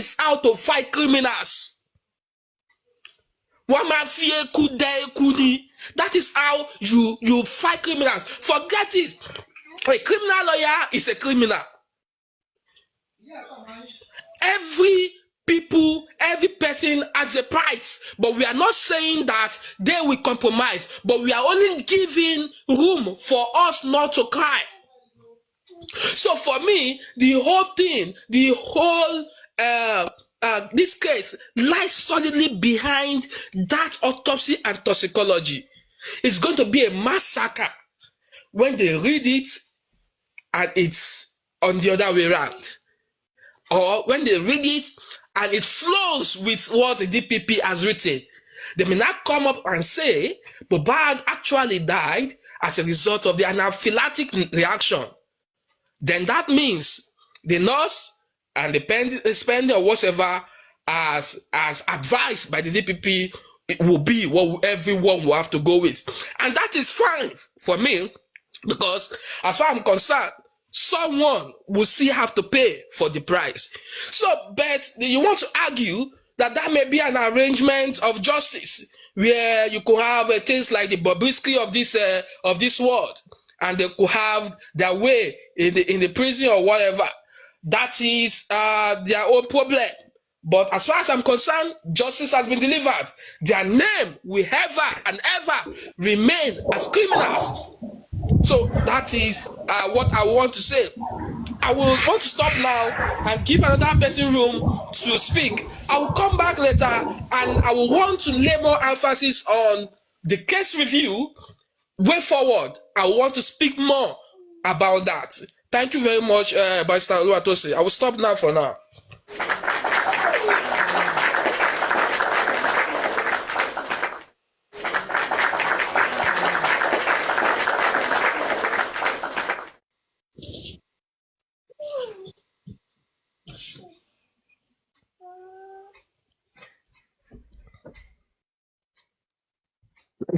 is how to fight criminals. That is how you fight criminals. Forget it. A criminal lawyer is a criminal. Every person has a price, but we are not saying that they will compromise, but we are only giving room for us not to cry. So for me, the whole thing, this case lies solidly behind that autopsy and toxicology. It's going to be a massacre when they read it and it's on the other way around. Or when they read it and it flows with what the DPP has written. They may not come up and say, Mohbad actually died as a result of the anaphylactic reaction. Then that means the nurse and the spender or whatever as advised by the DPP, it will be what everyone will have to go with. And that is fine for me, because as far as I'm concerned, someone will still have to pay for the price. So, but you want to argue that may be an arrangement of justice where you could have things like the Bobrisky of this world, and they could have their way in the prison or whatever. That is their own problem. But as far as I'm concerned, justice has been delivered. Their name will ever and ever remain as criminals. So that is what I want to say. I will want to stop now and give another person room to speak. I will come back later and I will want to lay more emphasis on the case review. Way forward, I want to speak more about that. Thank you very much, Barrister Oluwatosin. I will stop now for now.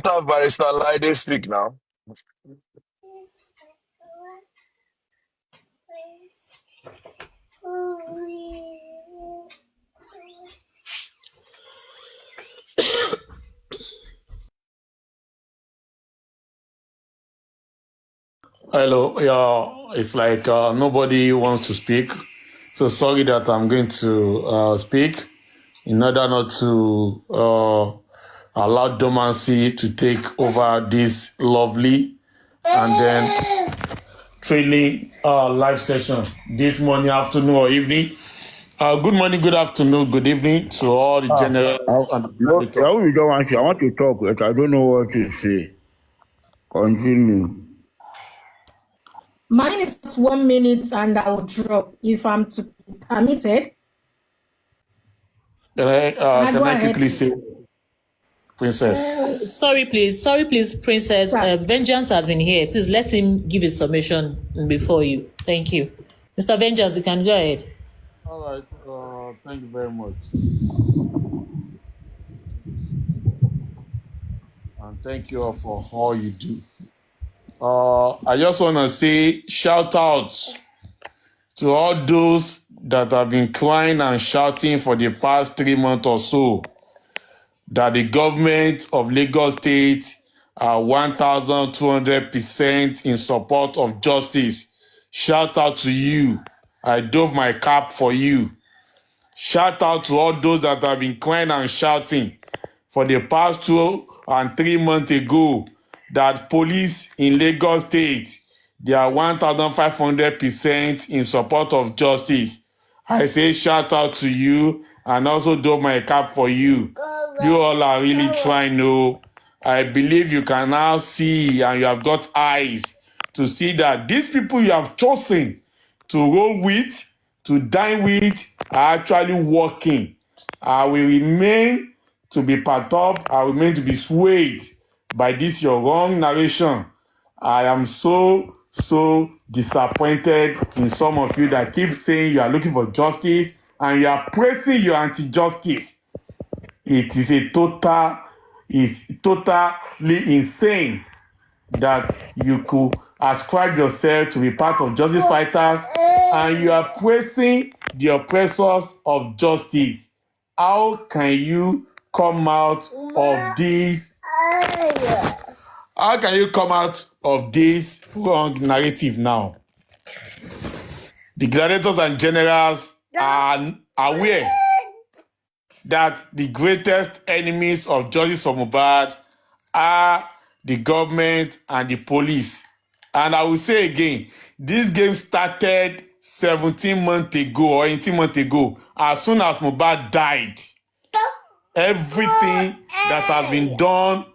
Have Barrister Laide speak now. Hello, yeah, it's like nobody wants to speak. So sorry that I'm going to speak in order not to allow dormancy to take over this lovely and then training live session this morning, afternoon, or evening. Good morning, good afternoon, good evening to all the general and the I want to talk, but I don't know what to say. Continue. Mine is just 1 minute and I will drop if I'm to be permitted. Can I quickly say, Princess? Sorry, please, Princess. Vengeance has been here. Please let him give his submission before you. Thank you. Mr. Vengeance, you can go ahead. All right. Thank you very much. And thank you all for all you do. I just want to say shout out to all those that have been crying and shouting for the past 3 months or so that the government of Lagos State are 1,200% in support of justice. Shout out to you. I dove my cap for you. Shout out to all those that have been crying and shouting for the past 2 and 3 months ago that police in Lagos State, they are 1,500% in support of justice. I say shout out to you and also do my cap for you. You all are really trying to. I believe you can now see and you have got eyes to see that these people you have chosen to roll with, to dine with, are actually working. I will remain to be part of, I will remain to be swayed by this your wrong narration. I am so disappointed in some of you that keep saying you are looking for justice and you are praising your anti-justice. It is totally insane that you could ascribe yourself to be part of justice fighters and you are praising the oppressors of justice. How can you come out of this? How can you come out of this wrong narrative now? The gladiators and generals are aware that the greatest enemies of justice for Mohbad are the government and the police. And I will say again, this game started 17 months ago or 18 months ago. As soon as Mohbad died, everything that has been done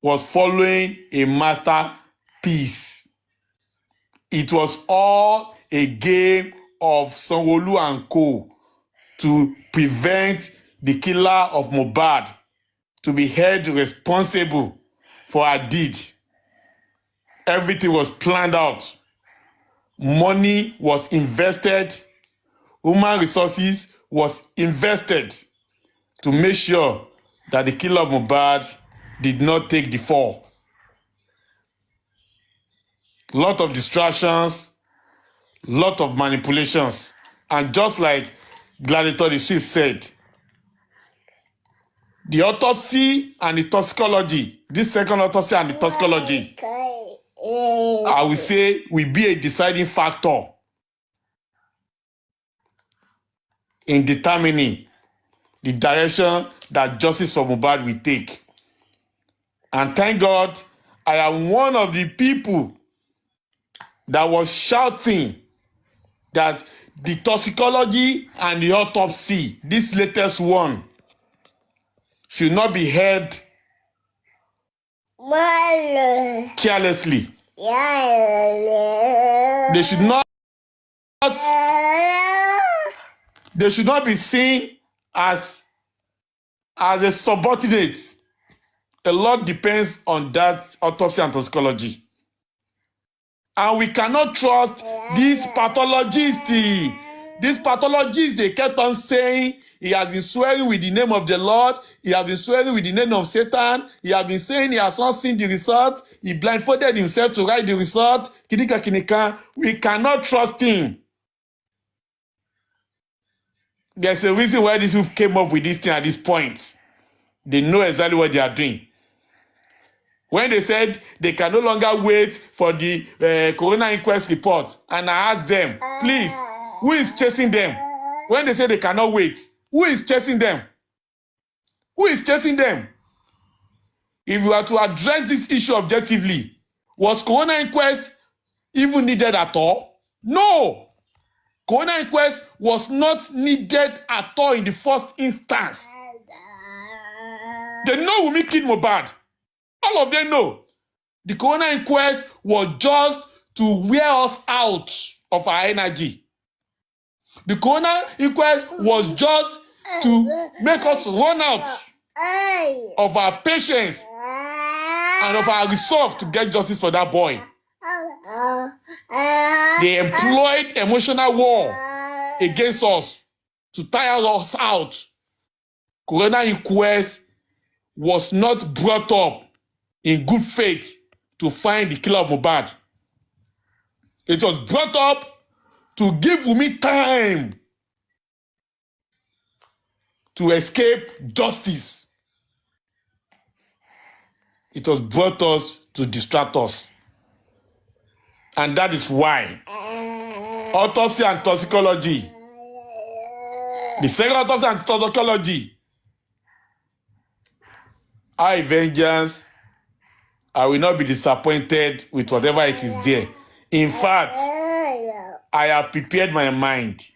was following a masterpiece. It was all a game of Sanwo-Olu and co. to prevent the killer of Mohbad to be held responsible for her deed. Everything was planned out. Money was invested. Human resources was invested to make sure that the killer of Mohbad did not take the fall. Lot of distractions, lot of manipulations. And just like Gladiator the Swift said, the autopsy and the toxicology, this second autopsy and the toxicology, I will say, will be a deciding factor in determining the direction that justice for Mohbad will take. And thank God, I am one of the people that was shouting that the toxicology and the autopsy, this latest one, should not be held carelessly. They should not be seen as a subordinate. A lot depends on that autopsy and toxicology. And we cannot trust these pathologists. These pathologists, they kept on saying he has been swearing with the name of the Lord. He has been swearing with the name of Satan. He has been saying he has not seen the result. He blindfolded himself to write the result. Kinika kinika. We cannot trust him. There's a reason why these people came up with this thing at this point. They know exactly what they are doing. When they said they can no longer wait for the coroner inquest report, and I asked them, please, who is chasing them? When they say they cannot wait, who is chasing them? Who is chasing them? If you are to address this issue objectively, was coroner inquest even needed at all? No! Coroner inquest was not needed at all in the first instance. They know Wunmi killed Mohbad. All of them know. The coroner inquest was just to wear us out of our energy. The coroner inquest was just to make us run out of our patience and of our resolve to get justice for that boy. They employed emotional war against us to tire us out. Coroner inquest was not brought up in good faith to find the killer of Mohbad. It was brought up to give Wunmi time to escape justice. It was brought us to distract us. And that is why autopsy and toxicology, the second autopsy and toxicology, I vengeance, I will not be disappointed with whatever it is there. In fact, I have prepared my mind.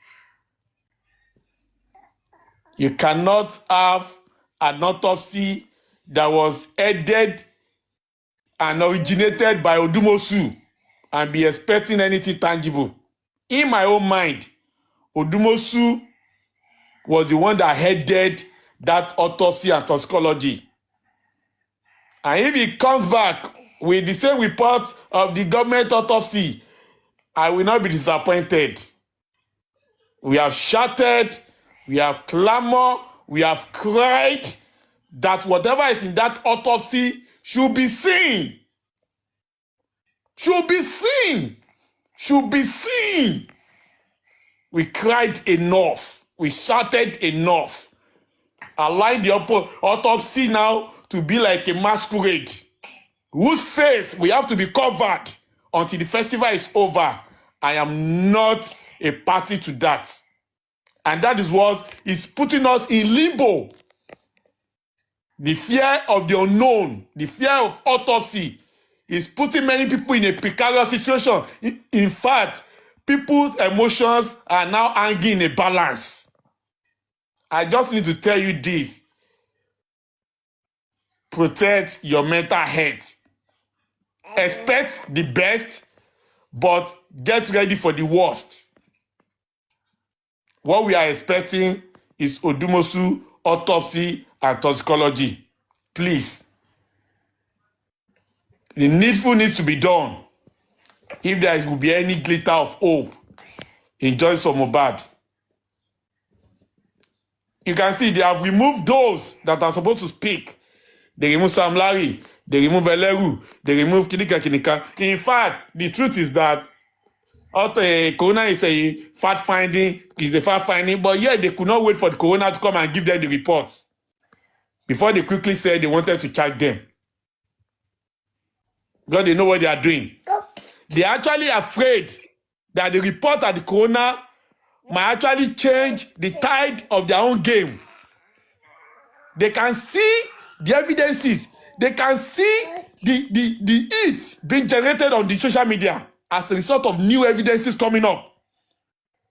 You cannot have an autopsy that was headed and originated by Odumosu and be expecting anything tangible. In my own mind, Odumosu was the one that headed that autopsy and toxicology. And if he comes back with the same report of the government autopsy, I will not be disappointed. We have shouted, we have clamored, we have cried that whatever is in that autopsy should be seen. Should be seen. Should be seen. We cried enough. We shouted enough. Allowing the autopsy now to be like a masquerade, whose face we have to be covered until the festival is over. I am not a party to that. And that is what is putting us in limbo. The fear of the unknown, the fear of autopsy is putting many people in a precarious situation. In fact, people's emotions are now hanging in a balance. I just need to tell you this. Protect your mental health. Expect the best, but get ready for the worst. What we are expecting is Odumosu, autopsy, and toxicology. Please. The needful needs to be done if there will be any glitter of hope in Justice of Mohbad. You can see they have removed those that are supposed to speak. They remove Sam Larry, they remove Eleru, they remove Kinika. In fact, the truth is that Corona is a fact finding, but yet they could not wait for the Corona to come and give them the reports before they quickly said they wanted to charge them. Because they know what they are doing. They are actually afraid that the report at the Corona might actually change the tide of their own game. They can see the evidences. They can see the heat being generated on the social media as a result of new evidences coming up.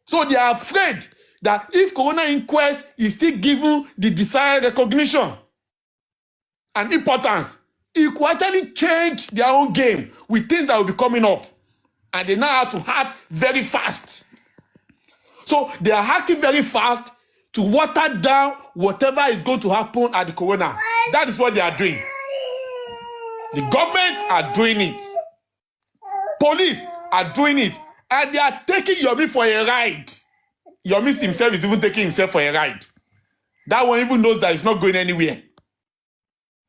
So they are afraid that if Corona inquest is still given the desired recognition and importance, it could actually change their own game with things that will be coming up. And they now have to act very fast. So they are acting very fast to water down whatever is going to happen at the Corona. That is what they are doing. The government are doing it. Police are doing it. And they are taking Yomi for a ride. Yomi himself is even taking himself for a ride. That one even knows that he's not going anywhere.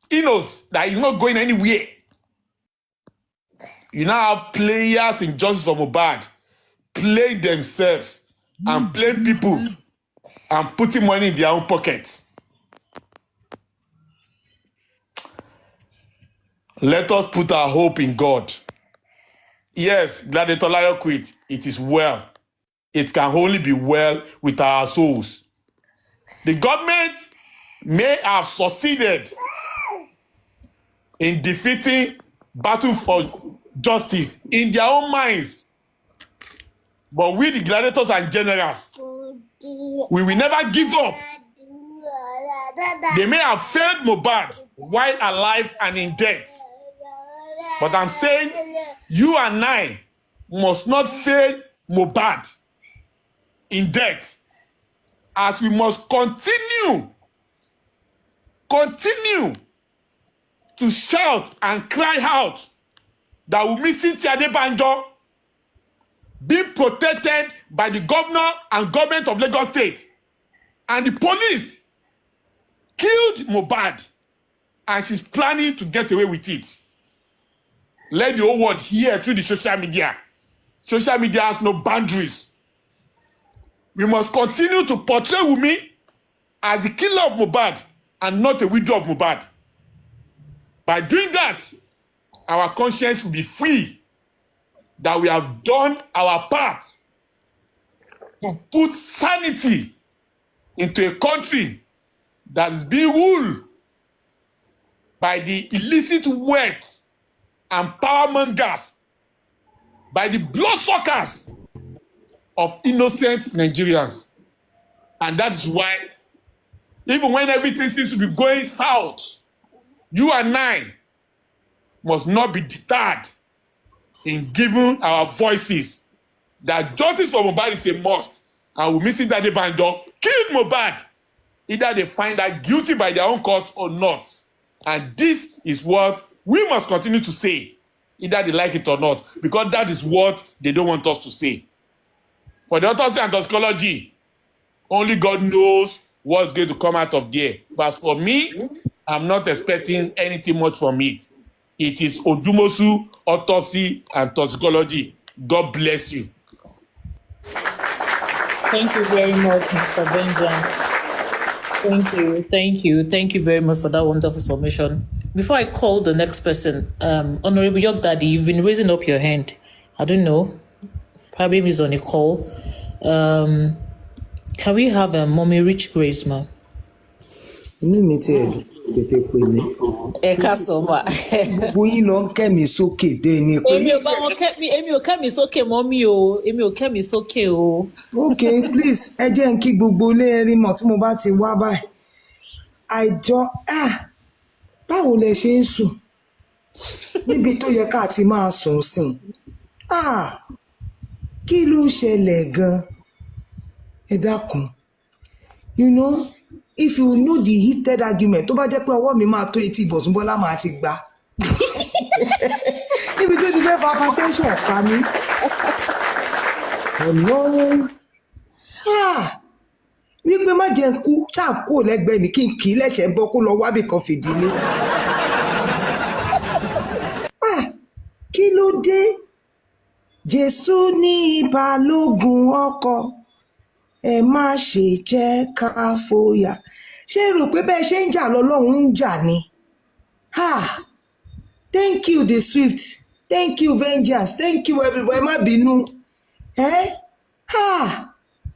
He knows that he's not going anywhere. You now have players in Justice for Mohbad playing themselves and playing people and putting money in their own pockets. Let us put our hope in God. Yes, Gladiator Lion quit. It is well. It can only be well with our souls. The government may have succeeded in defeating battle for justice in their own minds. But we, the gladiators and generals, we will never give up. They may have failed Mohbad while alive and in death. But I'm saying you and I must not fail Mohbad in death, as we must continue to shout and cry out that we miss Cynthia Adebanjo being protected by the governor and government of Lagos State. And the police killed Mohbad, and she's planning to get away with it. Let the whole world hear through the social media. Social media has no boundaries. We must continue to portray Wunmi as the killer of Mohbad and not a widow of Mohbad. By doing that, our conscience will be free that we have done our part to put sanity into a country that is being ruled by the illicit wealth and power mongers, by the bloodsuckers of innocent Nigerians. And that is why, even when everything seems to be going south, you and I must not be deterred in giving our voices that justice for Mohbad is a must. And we miss it that Adebanjo killed Mohbad. Either they find her guilty by their own courts or not. And this is what we must continue to say, either they like it or not, because that is what they don't want us to say. For the autopsy and toxicology, only God knows what's going to come out of there. But for me, I'm not expecting anything much from it. It is Odumosu, autopsy, and toxicology. God bless you. Thank you very much, Mr. Benjamin. Thank you very much for that wonderful submission. Before I call the next person, Honorable York Daddy, you've been raising up your hand. I don't know, probably he's on a call. Can we have a Mommy Rich Grace, ma'am? Ekasoma. Bóyín lọ ń kẹ́mi sókè dé ni pé. Èmi ò kẹ́mi sókè mọ́mí o. Èmi ò kẹ́mi sókè o. Okay, please, ẹ jẹ́ n kí gbogbo ilé ẹrí mọ̀ tí mo bá ti wá báyìí. Báwo lẹ ṣe ń sùn? Níbi tó yẹ ká ti máa sùn sìn. Kí ló ṣẹlẹ̀ gan? Ẹ dákun. You know, if you know the heated argument, tó bá jẹ́ pé ọwọ́ mi máa tó etí Bọ̀súnbọ́lá máa ti gbà. Níbi tó ti fẹ́ fa hypertension pa mí. Ọlọ́run. Wípé má jẹ́ kú ṣáà kó lẹ́gbẹ̀ẹ́ mi kí n kì í lẹ́sẹ̀ bọ́ kó lọ wábì kan fìdílé. Kí ló dé? Jésù ní balógun ọkọ̀. Ẹ má ṣe jẹ́ ká fòyà. Ṣé rò pé bẹ́ẹ̀ ṣe ń jà lọ́lọ́run ń jà ni? Thank you the Swift. Thank you Vengeance. Thank you everybody. Ẹ má bínú.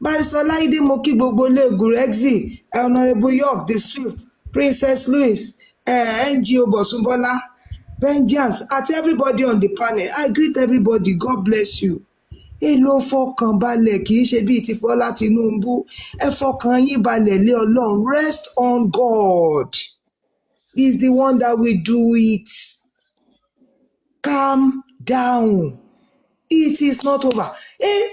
Barrister Láídé mo kí gbogbo ilé Gurexi, Honorable York the Swift, Princess Louis, NGO Bọ̀súnbọ́lá, Vengeance, at everybody on the panel. I greet everybody. God bless you. Èlò fọkàn balẹ̀ kì í ṣe bíi ti Fọlá Tinubu. Ẹ fọkàn yín balẹ̀ lé Ọlọ́run. Rest on God. He's the one that will do it. Calm down. It is not over.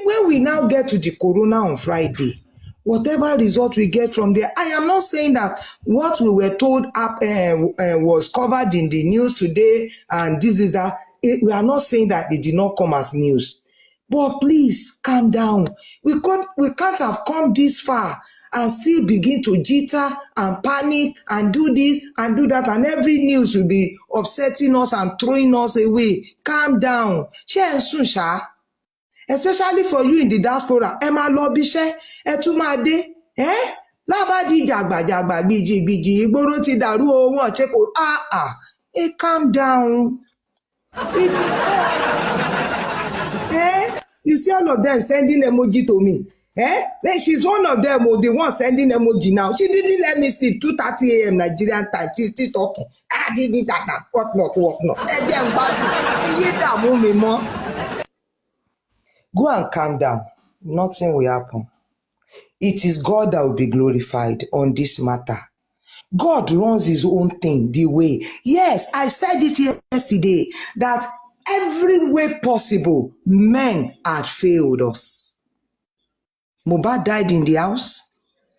When we now get to the corona on Friday, whatever result we get from there, I am not saying that what we were told was covered in the news today and this is that. We are not saying that it did not come as news. But please calm down. We can't have come this far and still begin to jitter and panic and do this and do that, and every news will be upsetting us and throwing us away. Calm down. Ṣé ẹ ń sùn ṣá? Especially for you in the diaspora. Ẹ máa lọ bíṣẹ́, ẹ tún máa dé. Lábàdí jàgbàjàgbà gbìjìgbìjì ìgboro ti dàrú owó ọ̀chẹ́ kò. Calm down. You see all of them sending emoji to me. She's one of them, the one sending emoji now. She didn't let me sleep 2:30 a.m. Nigerian time. She's still talking. What not. Go and calm down. Nothing will happen. It is God that will be glorified on this matter. God runs his own thing the way. Yes, I said it yesterday that every way possible, men had failed us. Mohbad died in the house.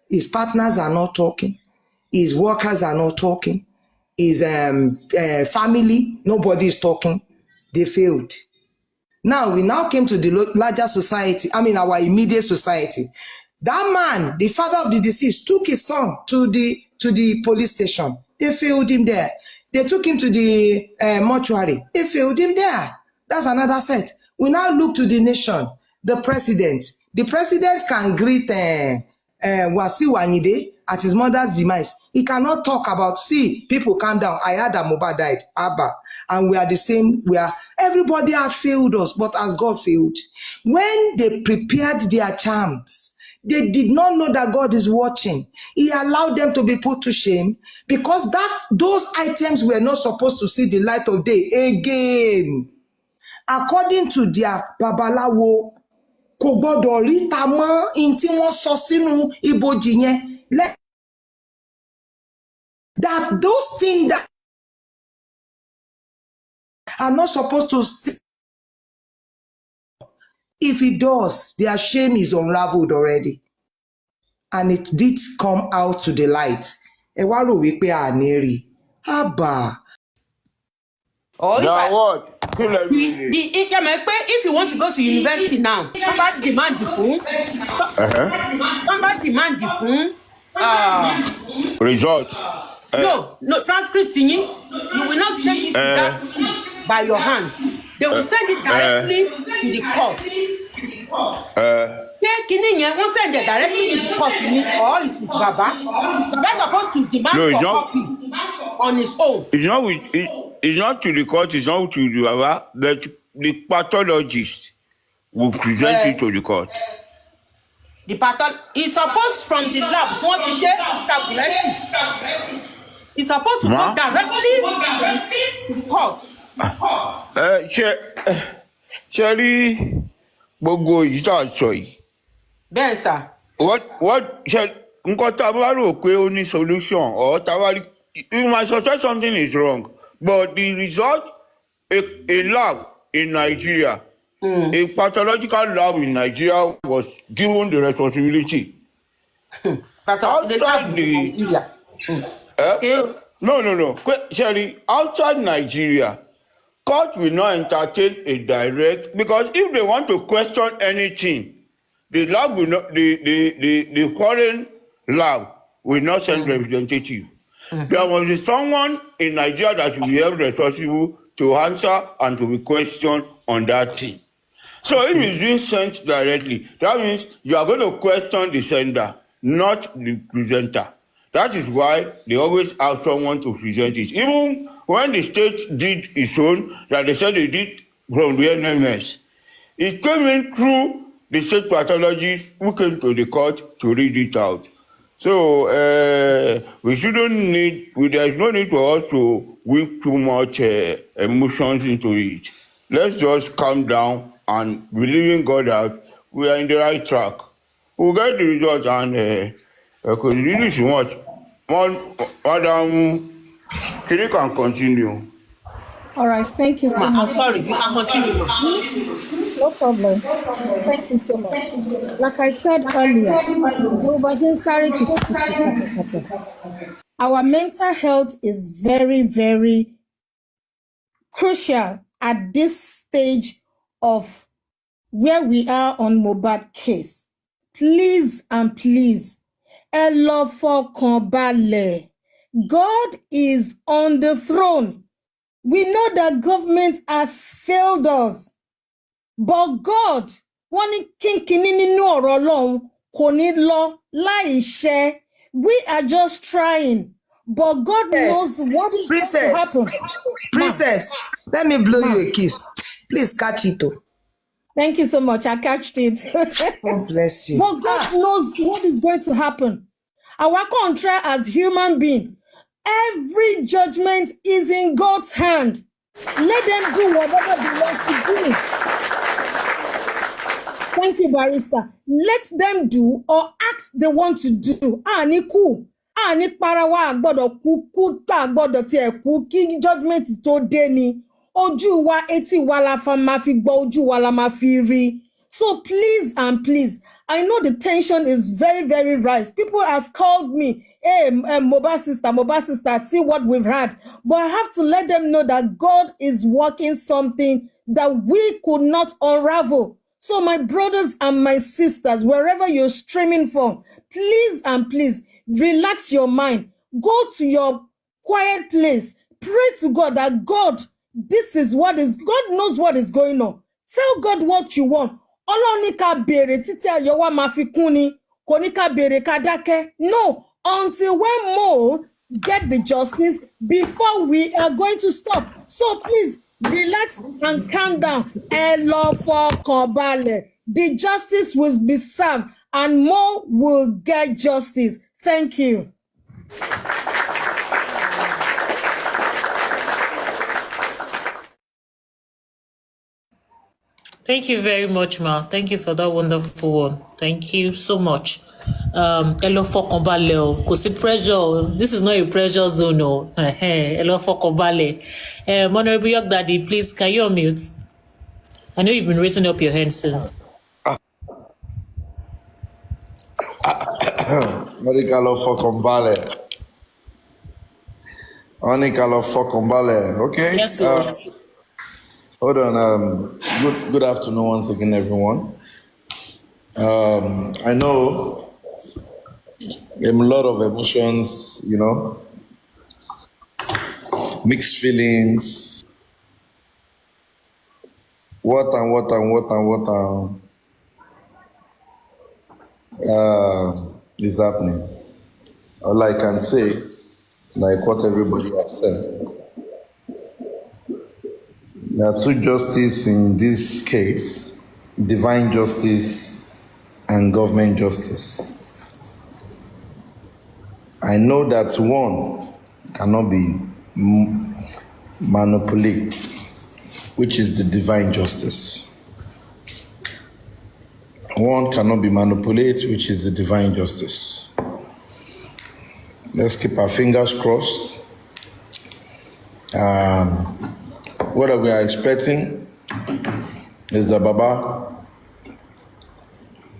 His partners are not talking. His workers are not talking. His family, nobody is talking. They failed. Now, we now came to the larger society, our immediate society. That man, the father of the deceased, took his son to the police station. They failed him there. They took him to the mortuary. They failed him there. That's another set. We now look to the nation, the president. The president can greet Wasiu Ayinde at his mother's demise. He cannot talk about, see, people calm down. I heard that Mohbad died, Abba. And we are the same. Everybody had failed us, but as God failed. When they prepared their charms, they did not know that God is watching. He allowed them to be put to shame because those items were not supposed to see the light of day again. According to their Babalawo, kò gbọdọ̀ ríta mọ́ in tí wọ́n sọ sínú ibojì yẹn. That those things that are not supposed to see, if it does, their shame is unraveled already. And it did come out to the light. Ẹ wá rò wípé àní rí. Àbá. Now what? If you want to go to university now, somebody demand the phone. Somebody demand the phone. Result. No, transcript in you. You will not take it to that school by your hand. They will send it directly to the court. kini yẹn wọ́n send it directly to the court ni or is with Baba. Baba supposed to demand No, it's for not. copy on his own. It's not with. It's not to the court. It's not to the Baba. But the pathologist will present it to the court. The pattern is supposed from the lab. Wọ́n ti ṣe calculation. It's supposed to go directly to the court. Ṣé rí gbogbo yìí tá a sọ yìí? Bẹ́ẹ̀ sà. What ṣe nǹkan tá a bá rò pé ó ní solution or tá a bá rí you might suspect something is wrong but the result a lab in Nigeria a pathological lab in Nigeria was given the responsibility. Outside the no. Sherry, outside Nigeria, court will not entertain a direct because if they want to question anything, the lab will not the foreign lab will not send representative. There must be someone in Nigeria that will be held responsible to answer and to be questioned on that thing. So if it's being sent directly, that means you are going to question the sender, not the presenter. That is why they always have someone to present it. Even when the state did its own, that they said they did from the NMS, it came in through the state pathologist who came to the court to read it out. So we shouldn't need, there is no need for us to whip too much emotions into it. Let's just calm down and believe in God that we are in the right track. We'll get the result and because really so much. Madam, Kiri can continue. All right, thank you so I'm much. sorry, you can continue. No problem. Thank you so much. Like I said earlier, our mental health is very, very crucial at this stage of where we are on Mohbad case. Please and please, ẹ lọ fọkàn balẹ̀. God is on the throne. We know that government has failed us. But God, wọ́n ní kínkínní nínú ọ̀rọ̀ Ọlọ́run kò ní lọ láì ṣẹ. We are just trying. But God knows what is going to happen. Princess, let me blow you a kiss. Please catch it. Thank you so much. I catched it. God bless you. But God knows what is going to happen. Our country as human beings, every judgment is in God's hand. Let them do whatever they want to do. Thank you, Barrister. Let them do or act they want to do. Ní kú. Ní parawa àgbọ́dọ̀ kú àgbọ́dọ̀ tí ẹ kú kí judgment tó dé ni. Ojú wa etí wa la máa fi gbọ́, ojú wa la máa fi rí. So please and please, I know the tension is very, very rise. People have called me, hey, Mohbad sister, see what we've had. But I have to let them know that God is working something that we could not unravel. So my brothers and my sisters, wherever you're streaming from, please and please, relax your mind. Go to your quiet place. Pray to God that God, God knows what is going on. Tell God what you want. Ọlọ́run ní ká béèrè títí ayọ̀ wa máa fi kún ni. Kò ní ká béèrè ká dákẹ́. No, until when Mo get the justice before we are going to stop. So please relax and calm down. Ẹ lọ fọkàn balẹ̀. The justice will be served and Mo will get justice. Thank you. Thank you very much, Ma. Thank you for that wonderful one. Thank you so much. Ẹ lọ fọkàn balẹ̀ o. Kò sí pressure. This is not a pressure zone o. Ẹ lọ fọkàn balẹ̀. Honorable York Daddy, please, can you unmute? I know you've been raising up your hand since. Oníkàlọ́ fọkàn balẹ̀. Oníkàlọ́ fọkàn balẹ̀. Okay? Yes, Lord. Hold on. Good afternoon once again, everyone. I know a lot of emotions, mixed feelings. What. is happening. All I can say, like what everybody has said, there are two justices in this case: divine justice and government justice. I know that one cannot be manipulated, which is the divine justice. One cannot be manipulated, which is the divine justice. Let's keep our fingers crossed. What we are expecting is that Baba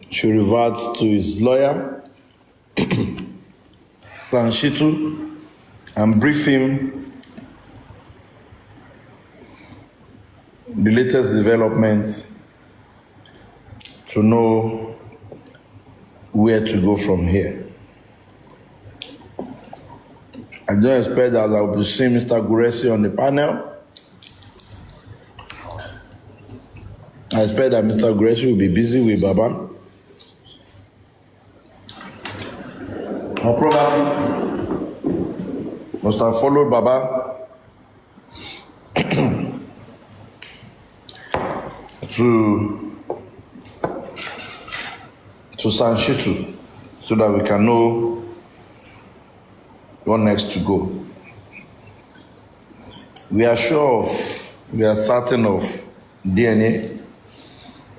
should revert to his lawyer, Sanshitu, and brief him the latest development to know where to go from here. I don't expect that I will be seeing Mr. Guresi on the panel. I expect that Mr. Guresi will be busy with Baba. Or probably must have followed Baba to Sanshitu so that we can know what next to go. We are certain of DNA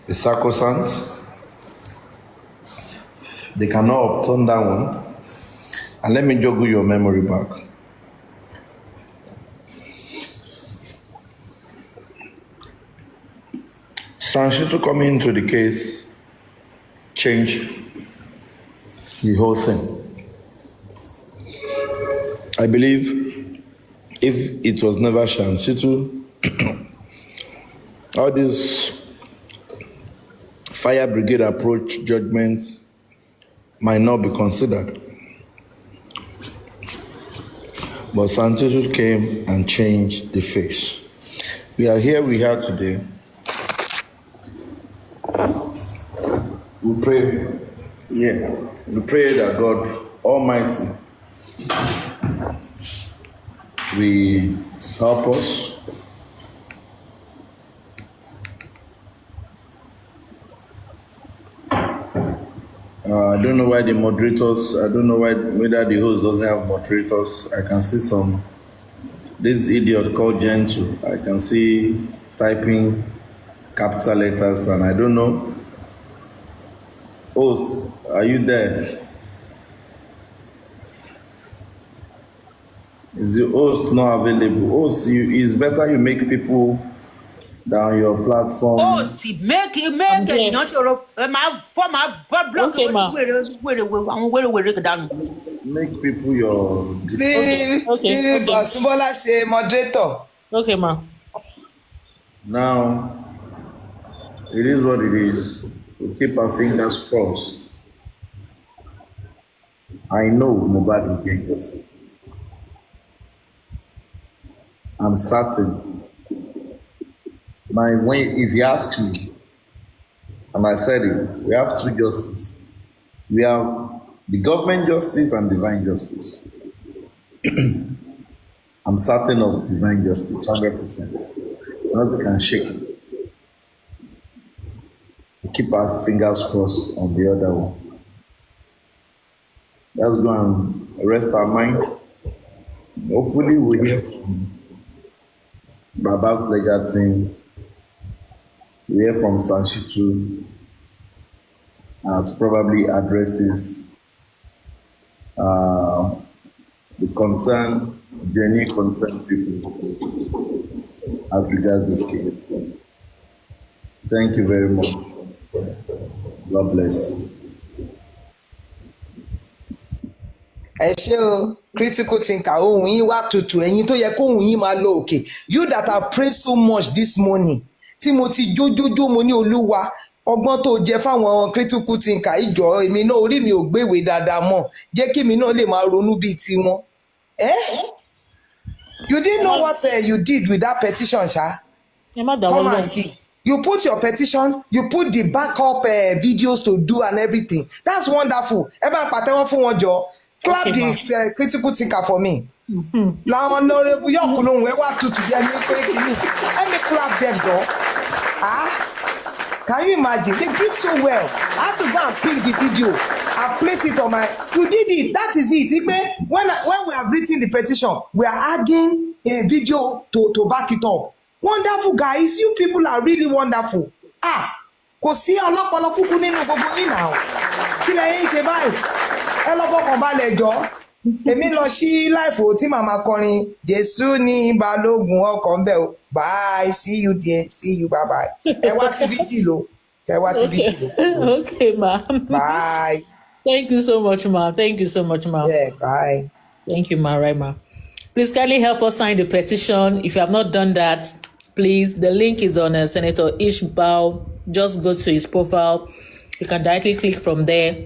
is sacrosanct. They cannot overturn that one. And let me joggle your memory back. Sanshitu coming into the case changed the whole thing. I believe if it was never Sanshitu, all this fire brigade approach judgments might not be considered. But Sanshitu came and changed the face. We are here today. We pray that God Almighty will help us. I don't know why the moderators, I don't know whether the host doesn't have moderators. I can see this idiot called Gentle. I can see typing capital letters and I don't know. Host, are you there? Is the host not available? Host, it's better you make people down your platform. Host, make it not your block. Okay, ma. Where down. Make people your. Okay. Basubola ṣe moderator. Okay, ma. Now, it is what it is. We keep our fingers crossed. I know Mohbad will get justice. I'm certain. If you ask me, and I said it, we have two justices. We have the government justice and divine justice. I'm certain of divine justice, 100%. Nothing can shake it. We keep our fingers crossed on the other one. Let's go and rest our mind. Hopefully we'll hear from Baba's legal team. We hear from Sanshitu as probably addresses the genuine concerned people as regards this case. Thank you very much. God bless. Ẹ ṣé o, critical thinker, ohun yín wá tutù, ẹ̀yin tó yẹ kóhun yín máa lọ òkè. You that have prayed so much this morning, tí mo ti jójójó mo ní Olúwa, ọgbọ́n tó jẹ fáwọn critical thinker ìjọ èmi náà orí mi ò gbéwèé dáadáa mọ́, jẹ́ kí èmi náà lè máa ronú bíi tiwọn. You didn't know what you did with that petition, Sha? Come and see. You put your petition, you put the backup videos to do and everything. That's wonderful. Eba pàtẹ́wọ́ fún wọn jọ. Clap Okay, ma. the critical thinker for me. La honorable Yokulun, we want to be let me clap them, though. Can you imagine? They did so well. I had to go and pick the video and place it on my. You did it. That is it. When we have written the petition, we are adding a video to back it up. Wonderful, guys. You people are really wonderful. Kò sí ọlọ́pọlọ kúkú nínú gbogbo yín náà. Kí lẹ yín ṣe báyìí? Ẹ lọ fọkàn balẹ̀ jọ. Èmi lọ sí láìfò tí màmá kọrin Jésù ní balógun ọkọ̀ ń bẹ̀ o. Bye, see you there, see you, bye bye. Ẹ wá sí fídíò. Okay, ma. Bye. Thank you so much, ma. Thank you so much, ma. Yeah, bye. Thank you, ma. Right, ma. Please kindly help us sign the petition. If you have not done that, please, the link is on Senator Ishbao. Just go to his profile. You can directly click from there.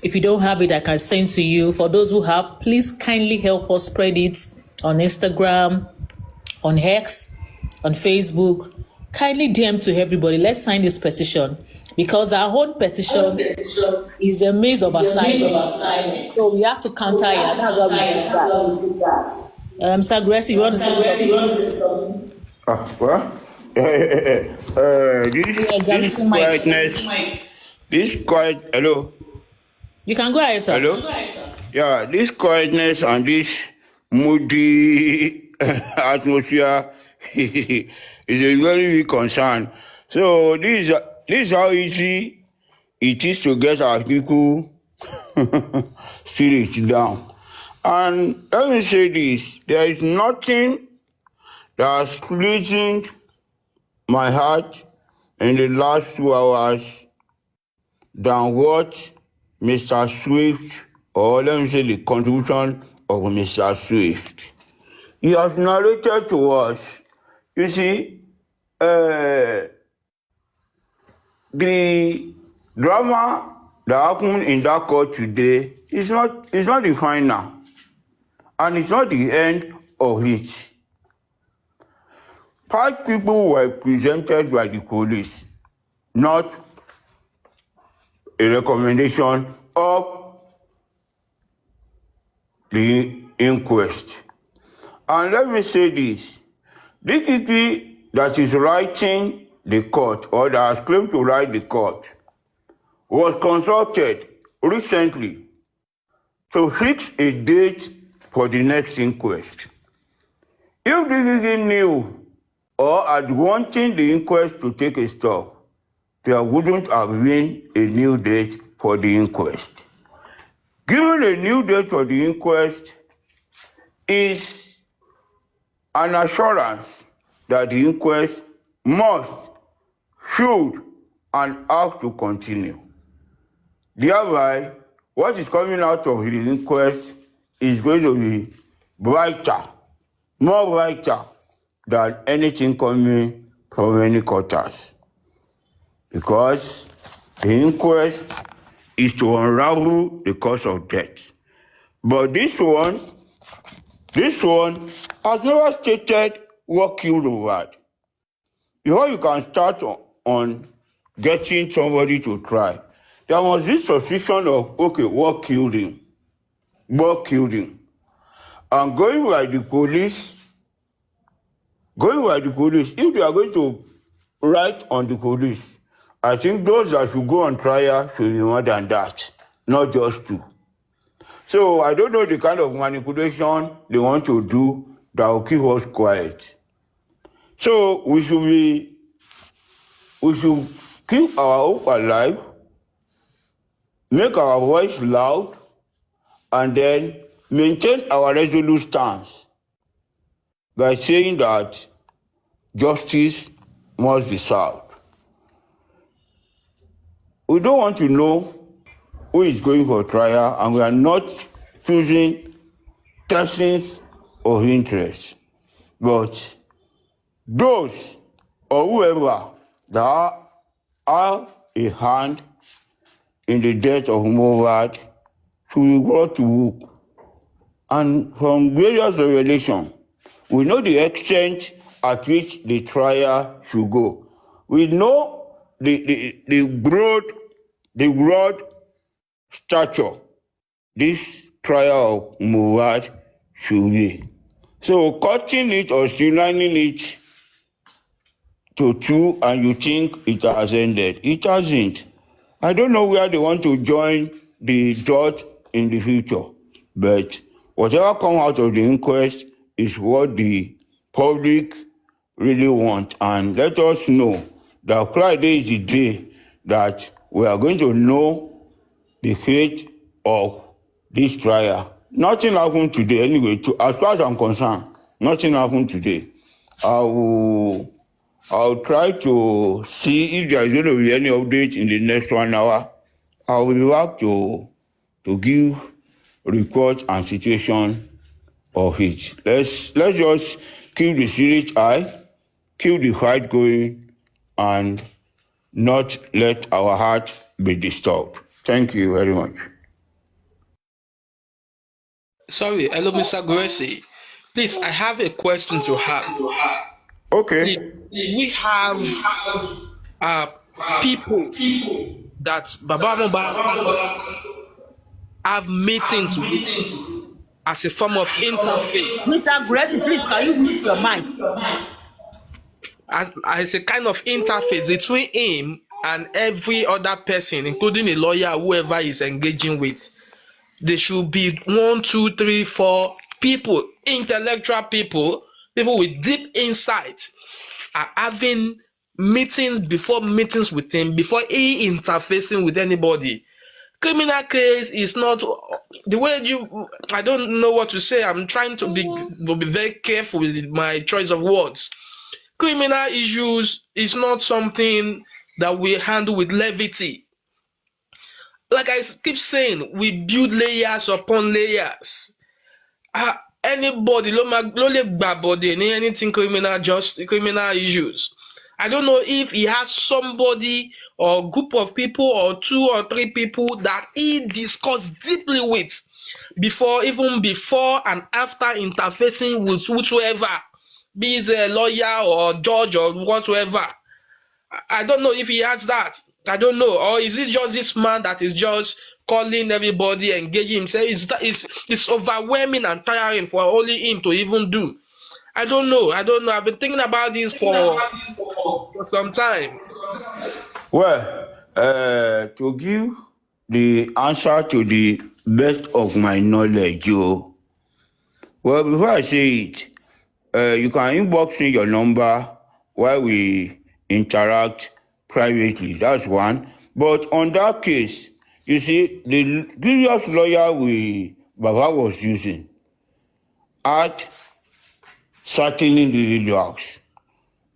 If you don't have it, I can send to you. For those who have, please kindly help us spread it on Instagram, on X, on Facebook. Kindly DM to everybody. Let's sign this petition because our own petition is a maze of assignment. So we have to counter it. That's why we do that. Mr. Gracie, you want to say something? Hello. You can go ahead, sir. Hello. Yeah, this quietness and this moody atmosphere is a very big concern. So this is how easy it is to get our people spirit down. And let me say this, there is nothing that's pleasing my heart in the last 2 hours than what Mr. Swift, or let me say the contribution of Mr. Swift. He has narrated to us, you see, the drama that happened in that court today is not the final, and it's not the end of it. 5 people were presented by the police, not a recommendation of the inquest. And let me say this, DPP that is writing the court, or that has claimed to write the court, was consulted recently to fix a date for the next inquest. If DPP knew or had wanting the inquest to take a stop, there wouldn't have been a new date for the inquest. Giving a new date for the inquest is an assurance that the inquest must, should, and have to continue. Thereby, what is coming out of the inquest is going to be brighter, more brighter than anything coming from any quarters. Because the inquest is to unravel the cause of death. But this one has never stated what killed Mohbad. Before you can start on getting somebody to try, there must be suspicion of, okay, what killed him? What killed him? And going by the police, if they are going to write on the police, I think those that should go on trial should be more than that, not just 2. So I don't know the kind of manipulation they want to do that will keep us quiet. So we should keep our hope alive, make our voice loud, and then maintain our resolute stance by saying that justice must be served. We don't want to know who is going for trial, and we are not choosing persons of interest. But those or whoever that have a hand in the death of Mohbad should be brought to book. And from various revelations, we know the extent at which the trial should go. We know the broad stature this trial of Mohbad should be. So cutting it or streamlining it to two and you think it has ended. It hasn't. I don't know where they want to join the dot in the future, but whatever comes out of the inquest is what the public really want. And let us know that Friday is the day that we are going to know the fate of this trial. Nothing happened today anyway. As far as I'm concerned, nothing happened today. I'll try to see if there is going to be any update in the next 1 hour. I will be back to give report and situation of it. Let's just keep the spirit high, keep the fight going, and not let our heart be disturbed. Thank you very much. Sorry, hello, Mr. Gracie. Please, I have a question to have. Okay. Please, we have uh, people that Baba Mohbad have meetings with as a form of interface, Mr. Gracie, please, can you mute your mic? as a kind of interface between him and every other person, including a lawyer, whoever he's engaging with. There should be 1, 2, 3, 4 people, intellectual people, people with deep insight, are having meetings before meetings with him, before he interfacing with anybody. Criminal case is not the way you. I don't know what to say. I'm trying to be very careful with my choice of words. Criminal issues is not something that we handle with levity. Like I keep saying, we build layers upon layers. Anybody ló lè gbàbọ̀dè ní anything criminal issues. I don't know if he has somebody or group of people or 2 or 3 people that he discussed deeply with before and after interfacing with whoever, be it a lawyer or judge or whatever. I don't know if he has that. I don't know. Or is it just this man that is just calling everybody, engaging himself? It's overwhelming and tiring for only him to even do. I don't know. I've been thinking about this for some time. Well, to give the answer to the best of my knowledge, well, before I say it, you can inbox me your number while we interact privately. That's one. But on that case, you see, the previous lawyer Baba was using had certain individuals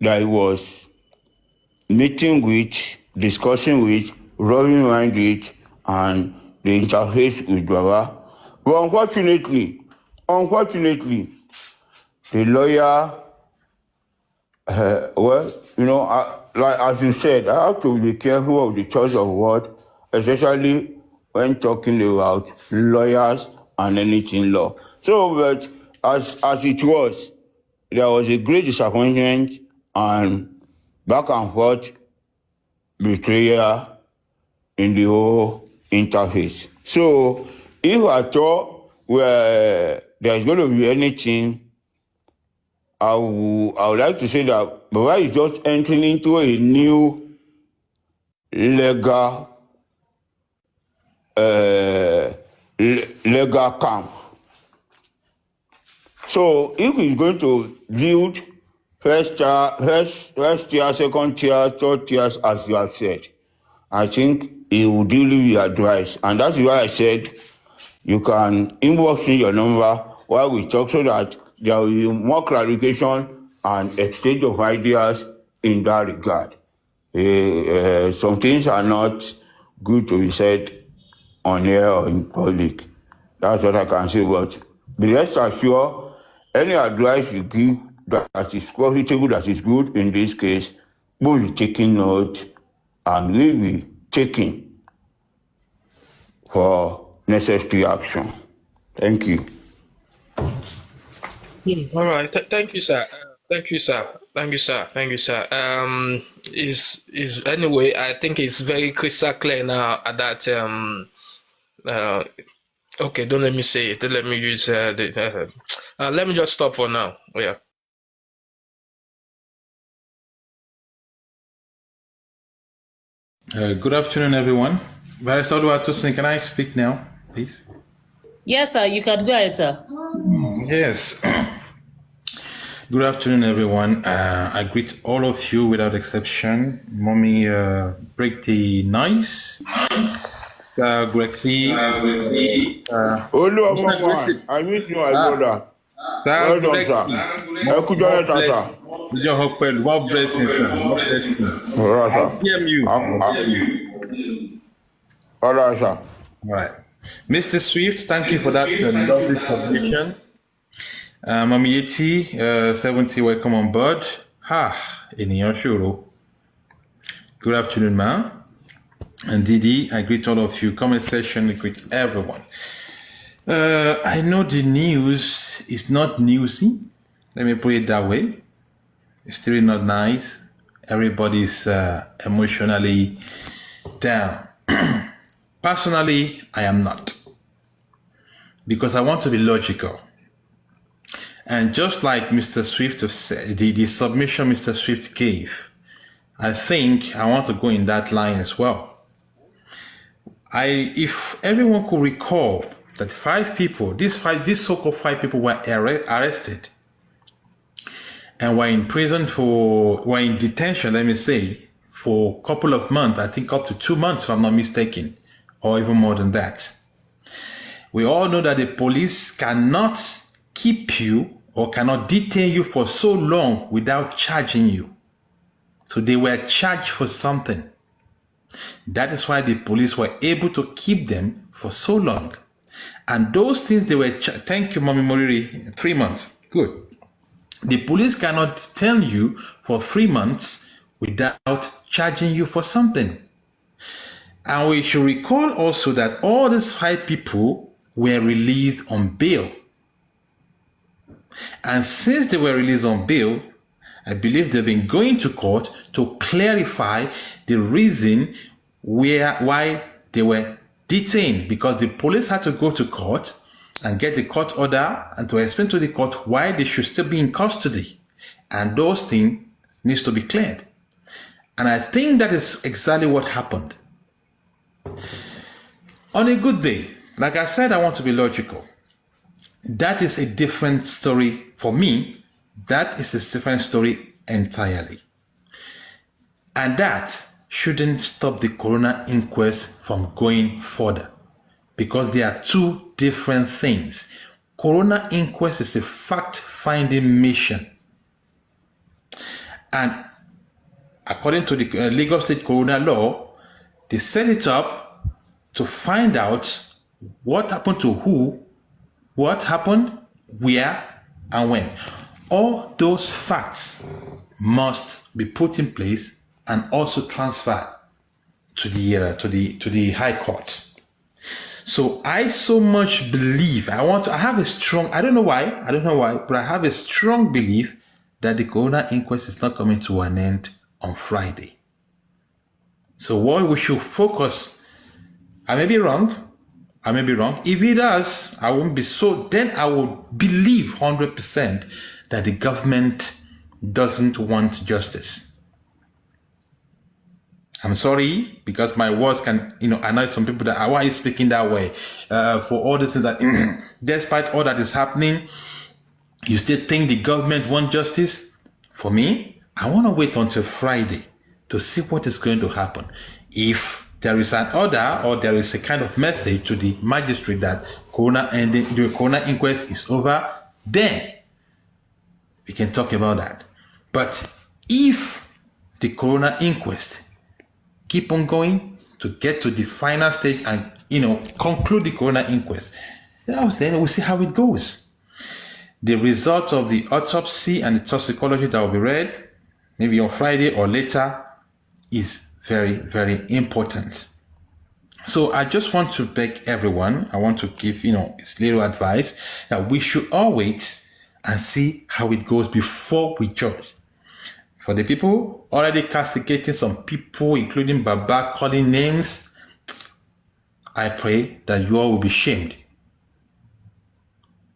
that he was meeting with, discussing with, rubbing mind with, and the interface with Baba. But unfortunately, the lawyer, like as you said, I have to be careful of the choice of word, especially when talking about lawyers and anything law. So, but as it was, there was a great disappointment and back and forth betrayal in the whole interface. So, if at all where there's going to be anything, I would like to say that Baba is just entering into a new legal camp. So if he's going to build first tier, second tier, third tiers, as you have said, I think he would really be advised. And that's why I said you can inbox me your number while we talk so that there will be more clarification and exchange of ideas in that regard. Some things are not good to be said on air or in public. That's what I can say. But be rest assured, any advice you give that is profitable, that is good in this case, we'll be taking note and will be taking for necessary action. Thank you. All right. Thank you, sir. Thank you, sir. Thank you, sir. Thank you, sir. Is anyway, I think it's very crystal clear now that uh okay, don't let me say it. Don't let me use let me just stop for now. Yeah. Good afternoon, everyone. Barrister Oluwatosin, can I speak now, please? Yes, sir, you can go ahead, sir. Yes. Good afternoon, everyone. I greet all of you without exception. Mommy, break the noise. Grexy. Mr. Grexy. I miss you, my brother. Sir Well done, sir. Grexy. Ẹ kú jọ́ mẹ́ta, sir. More blessing, sir. More blessing. All right, sir. PM you. All right, sir. All right. Mr. Swift, thank you for that lovely submission. Mami Yeti, 70, welcome on board. Ènìyàn ṣòro. Good afternoon, ma'am. And Didi, I greet all of you. Comment section, I greet everyone. I know the news is not newsy. Let me put it that way. It's still not nice. Everybody's emotionally down. Personally, I am not. Because I want to be logical. And just like Mr. Swift said, the submission Mr. Swift gave, I think I want to go in that line as well. If everyone could recall that 5 people, these so-called 5 people were arrested and were in prison were in detention, let me say, for a couple of months, I think up to 2 months, if I'm not mistaken, or even more than that. We all know that the police cannot keep you or cannot detain you for so long without charging you. So they were charged for something. That is why the police were able to keep them for so long. And those things they were, thank you, Mommy Moriri, 3 months. Good. The police cannot detain you for 3 months without charging you for something. And we should recall also that all these 5 people were released on bail. And since they were released on bail, I believe they've been going to court to clarify the reason why they were detained, because the police had to go to court and get the court order and to explain to the court why they should still be in custody. And those things needs to be cleared. And I think that is exactly what happened. On a good day, like I said, I want to be logical. That is a different story for me. That is a different story entirely. And that shouldn't stop the coroner inquest from going further, because they are 2 different things. Coroner inquest is a fact-finding mission. And according to the Lagos State coroner law, they set it up to find out what happened to who, what happened, where, and when. All those facts must be put in place and also transferred to the High Court. So I so much believe, I have a strong, I don't know why, but I have a strong belief that the coroner inquest is not coming to an end on Friday. So what we should focus, I may be wrong. If it does, I won't be so, then I will believe 100% that the government doesn't want justice. I'm sorry, because my words can, annoy some people that, why are you speaking that way? For all this things that, despite all that is happening, you still think the government wants justice? For me, I want to wait until Friday to see what is going to happen. If there is an order or there is a kind of message to the magistrate that the coroner inquest is over, then we can talk about that. But if the coroner inquest keep on going to get to the final stage and, conclude the coroner inquest, then we'll see how it goes. The result of the autopsy and the toxicology that will be read, maybe on Friday or later, is very, very important. So I just want to beg everyone, I want to give, little advice that we should all wait and see how it goes before we judge. For the people already castigating some people, including Baba, calling names, I pray that you all will be shamed,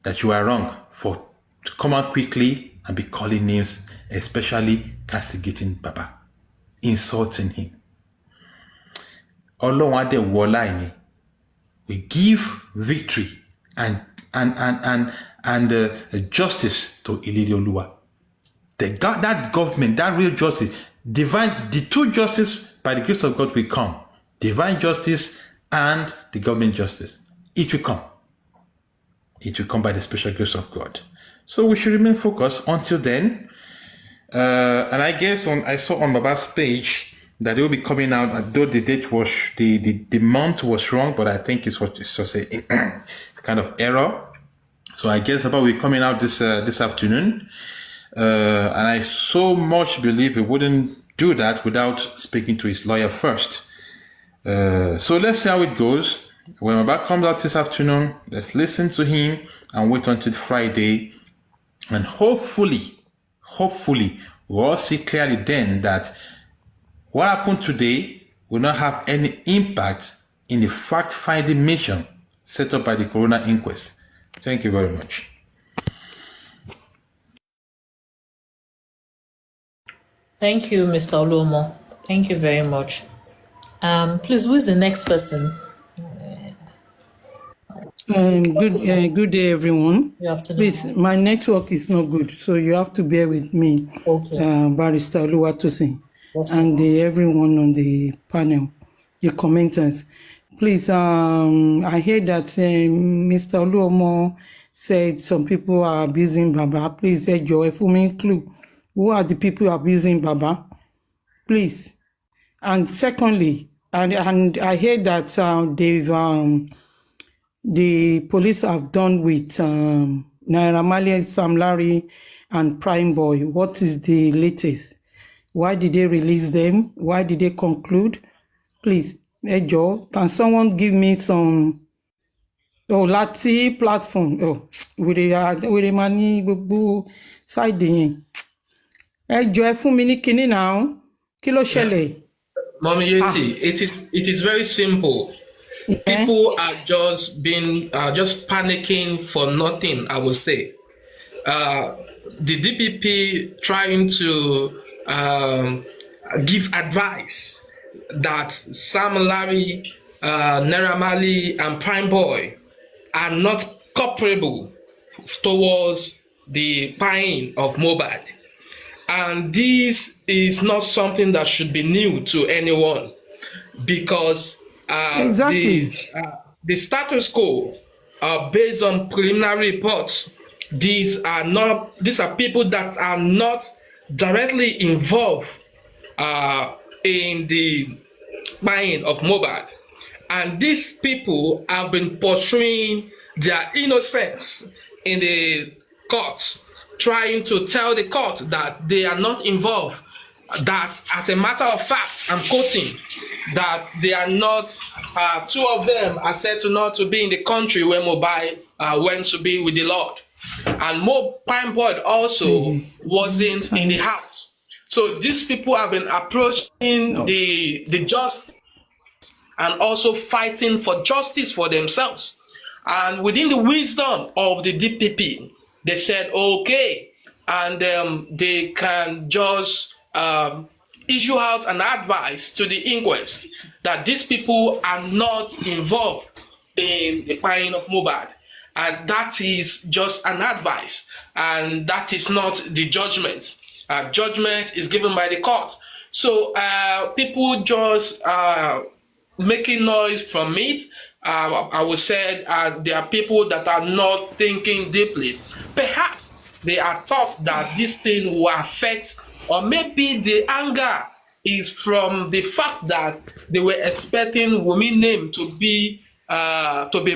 that you are wrong to come out quickly and be calling names, especially castigating Baba, insulting him. Ọlọ́run á dẹ̀ wọ ọlá yín. We give victory and justice to Iliri Oluwa. That government, that real justice, the two justice by the grace of God will come. Divine justice and the government justice. It will come. It will come by the special grace of God. So we should remain focused until then. And I guess I saw on Baba's page that it will be coming out, though the date was, the month was wrong, but I think it's just a kind of error. So I guess Baba will be coming out this afternoon. And I so much believe he wouldn't do that without speaking to his lawyer first. So let's see how it goes. When Baba comes out this afternoon, let's listen to him and wait until Friday. And hopefully, we'll all see clearly then that what happened today will not have any impact in the fact-finding mission set up by the Corona Inquest. Thank you very much. Thank you, Mr. Oluomo. Thank you very much. Please, who is the next person? Good day, everyone. Good afternoon. Please, my network is not good, so you have to bear with me, Okay. Barrister Oluwatosin, Yes, and everyone on the panel, the commenters. Please, I heard that Mr. Oluomo said some people are abusing Baba. Please, Joy, for me, clue. Who are the people abusing Baba? Please. And secondly, and I heard that the police have done with Naira Marley, Sam Larry, and Prime Boy. What is the latest? Why did they release them? Why did they conclude? Please, Joe, can someone give me some Lati platform? With the money, side yẹn. Joe, fún mi ní kinní now. Kí ló ṣẹlẹ̀? Mommy Yeti, it is very simple. People are just panicking for nothing, I would say. The DPP trying to give advice that Sam Larry, Naira Marley, and Prime Boy are not culpable towards the buying of Mohbad. And this is not something that should be new to anyone, because Exactly. the status quo, based on preliminary reports, these are people that are not directly involved in the buying of Mohbad, and these people have been pursuing their innocence in the court, trying to tell the court that they are not involved, that as a matter of fact, I'm quoting, that they are not, two of them are said to not to be in the country when Mohbad went to be with the Lord. And Prime Boy also wasn't in the house. So these people have been approaching the judge and also fighting for justice for themselves. And within the wisdom of the DPP, they said, okay, and they can just issue out an advice to the inquest that these people are not involved in the buying of Mohbad. And that is just an advice, and that is not the judgment. Judgment is given by the court. So people just making noise from it. I would say there are people that are not thinking deeply. Perhaps they are thought that this thing will affect, or maybe the anger is from the fact that they were expecting Wunmi's name to be